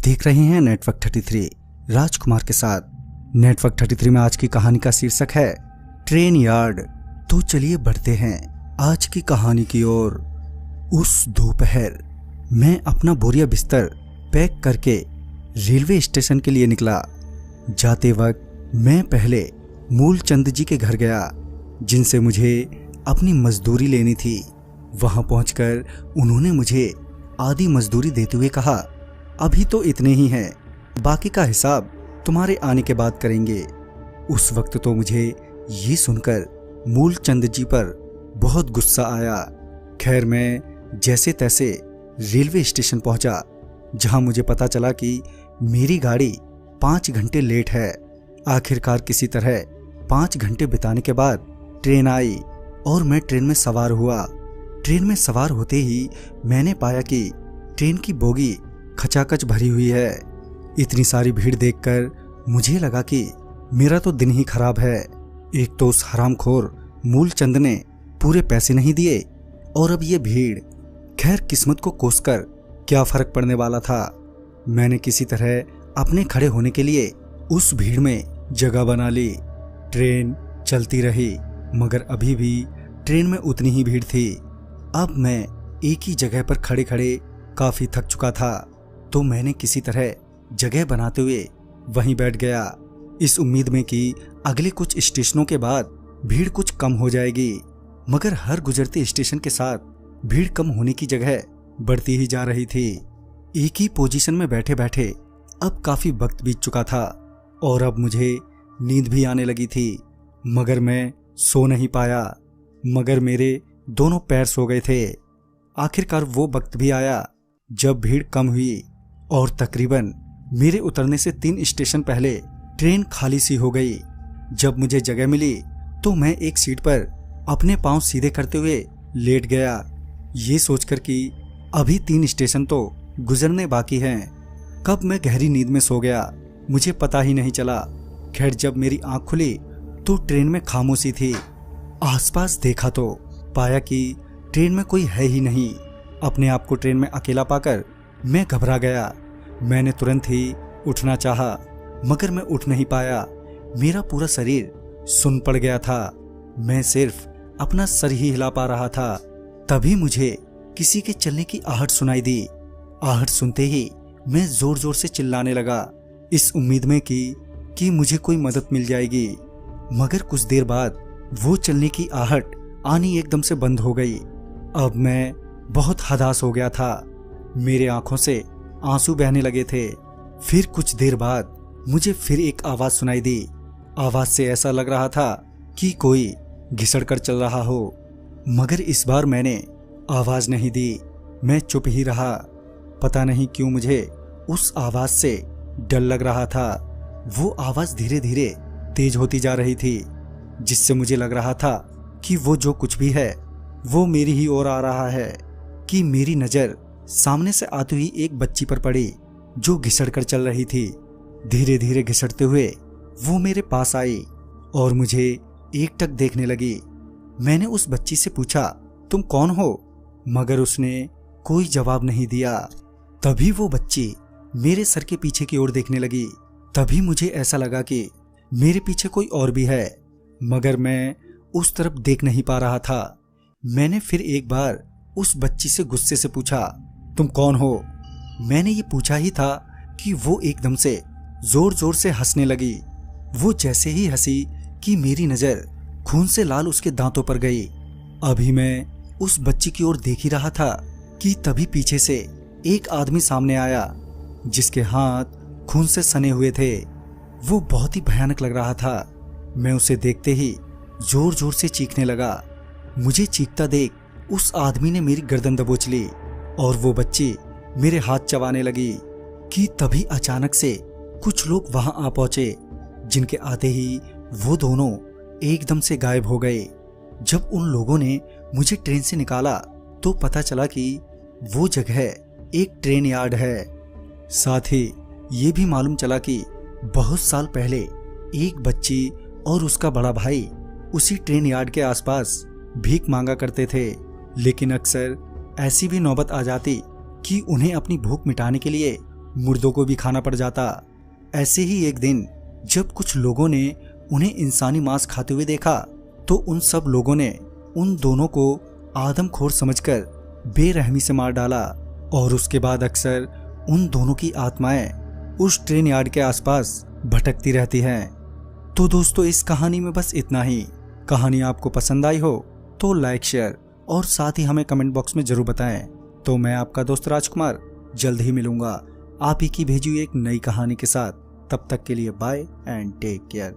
देख रहे हैं नेटवर्क 33 राजकुमार के साथ। नेटवर्क 33 में आज की कहानी का शीर्षक है ट्रेन यार्ड। तो चलिए बढ़ते हैं आज की कहानी की ओर। उस दोपहर मैं अपना बोरिया बिस्तर पैक करके रेलवे स्टेशन के लिए निकला। जाते वक्त मैं पहले मूलचंद जी के घर गया, जिनसे मुझे अपनी मजदूरी लेनी थी। वहां पहुंचकर उन्होंने मुझे आधी मजदूरी देते हुए कहा, अभी तो इतने ही हैं, बाकी का हिसाब तुम्हारे आने के बाद करेंगे। उस वक्त तो मुझे ये सुनकर मूलचंद जी पर बहुत गुस्सा आया। खैर मैं जैसे तैसे रेलवे स्टेशन पहुंचा, जहां मुझे पता चला कि मेरी गाड़ी 5 घंटे लेट है। आखिरकार किसी तरह 5 घंटे बिताने के बाद ट्रेन आई और मैं ट्रेन में सवार हुआ। ट्रेन में सवार होते ही मैंने पाया कि ट्रेन की बोगी खचाखच भरी हुई है। इतनी सारी भीड़ देखकर मुझे लगा कि मेरा तो दिन ही खराब है। एक तो उस हरामखोर मूलचंद ने पूरे पैसे नहीं दिए और अब ये भीड़। खैर किस्मत को कोसकर क्या फर्क पड़ने वाला था। मैंने किसी तरह अपने खड़े होने के लिए उस भीड़ में जगह बना ली। ट्रेन चलती रही, मगर अभी भी ट्रेन में उतनी ही भीड़ थी। अब मैं एक ही जगह पर खड़े खड़े काफी थक चुका था, तो मैंने किसी तरह जगह बनाते हुए वहीं बैठ गया, इस उम्मीद में कि अगले कुछ स्टेशनों के बाद भीड़ कुछ कम हो जाएगी। मगर हर गुजरते स्टेशन के साथ भीड़ कम होने की जगह बढ़ती ही जा रही थी। एक ही पोजीशन में बैठे बैठे अब काफी वक्त बीत चुका था और अब मुझे नींद भी आने लगी थी, मगर मैं सो नहीं पाया। मगर मेरे दोनों पैर सो गए थे। आखिरकार वो वक्त भी आया जब भीड़ कम हुई और तकरीबन मेरे उतरने से 3 स्टेशन पहले ट्रेन खाली सी हो गई। जब मुझे जगह मिली तो मैं एक सीट पर अपने पांव सीधे करते हुए लेट गया, ये सोचकर कि अभी 3 स्टेशन तो गुजरने बाकी हैं। कब मैं गहरी नींद में सो गया मुझे पता ही नहीं चला। खैर जब मेरी आंख खुली तो ट्रेन में खामोशी थी। आसपास देखा तो पाया कि ट्रेन में कोई है ही नहीं। अपने आप को ट्रेन में अकेला पाकर मैं घबरा गया। मैंने तुरंत ही उठना चाहा, मगर मैं उठ नहीं पाया। मेरा पूरा शरीर सुन्न पड़ गया था। मैं सिर्फ अपना सर ही हिला पा रहा था। तभी मुझे किसी के चलने की आहट सुनाई दी। आहट सुनते ही मैं जोर जोर से चिल्लाने लगा, इस उम्मीद में कि मुझे कोई मदद मिल जाएगी। मगर कुछ देर बाद वो चलने की आहट आनी एकदम से बंद हो गई। अब मैं बहुत हताश हो गया था। मेरे आंखों से आंसू बहने लगे थे। फिर कुछ देर बाद मुझे फिर एक आवाज सुनाई दी। आवाज से ऐसा लग रहा था कि कोई घिसड़ कर चल रहा हो, मगर इस बार मैंने आवाज नहीं दी। मैं चुप ही रहा। पता नहीं क्यों मुझे उस आवाज से डर लग रहा था। वो आवाज धीरे धीरे तेज होती जा रही थी, जिससे मुझे लग रहा था कि वो जो कुछ भी है वो मेरी ही ओर आ रहा है। कि मेरी नजर सामने से आती हुई एक बच्ची पर पड़ी जो घिसड़ कर चल रही थी। धीरे धीरे घिसड़ते हुए वो मेरे पास आई और मुझे एकटक देखने लगी। मैंने उस बच्ची से पूछा, तुम कौन हो? मगर उसने कोई जवाब नहीं दिया। तभी वो बच्ची मेरे सर के पीछे की ओर देखने लगी। तभी मुझे ऐसा लगा कि मेरे पीछे कोई और भी है, मगर मैं उस तरफ देख नहीं पा रहा था। मैंने फिर एक बार उस बच्ची से गुस्से से पूछा, तुम कौन हो? मैंने ये पूछा ही था कि वो एकदम से जोर जोर से हंसने लगी। वो जैसे ही हंसी कि मेरी नजर खून से लाल उसके दांतों पर गई। अभी मैं उस बच्ची की ओर देख ही रहा था कि तभी पीछे से एक आदमी सामने आया, जिसके हाथ खून से सने हुए थे। वो बहुत ही भयानक लग रहा था। मैं उसे देखते ही जोर जोर से चीखने लगा। मुझे चीखता देख उस आदमी ने मेरी गर्दन दबोच ली और वो बच्ची मेरे हाथ चबाने लगी। कि तभी अचानक से कुछ लोग वहां आ पहुंचे, जिनके आते ही वो दोनों एकदम से गायब हो गए। जब उन लोगों ने मुझे ट्रेन से निकाला तो पता चला कि वो जगह एक ट्रेन यार्ड है। साथ ही ये भी मालूम चला कि बहुत साल पहले एक बच्ची और उसका बड़ा भाई उसी ट्रेन यार्ड के आसपास भीख मांगा करते थे। लेकिन अक्सर ऐसी भी नौबत आ जाती कि उन्हें अपनी भूख मिटाने के लिए मुर्दों को भी खाना पड़ जाता। ऐसे ही एक दिन जब कुछ लोगों ने उन्हें इंसानी मांस खाते हुए देखा तो उन सब लोगों ने उन दोनों को आदमखोर समझकर बेरहमी से मार डाला और उसके बाद अक्सर उन दोनों की आत्माएं उस ट्रेन यार्ड के आसपास भटकती रहती हैं। तो दोस्तों, इस कहानी में बस इतना ही। कहानी आपको पसंद आई हो तो लाइक, शेयर और साथ ही हमें कमेंट बॉक्स में जरूर बताएं। तो मैं आपका दोस्त राजकुमार जल्द ही मिलूंगा आप ही की भेजी हुई एक नई कहानी के साथ। तब तक के लिए बाय एंड टेक केयर।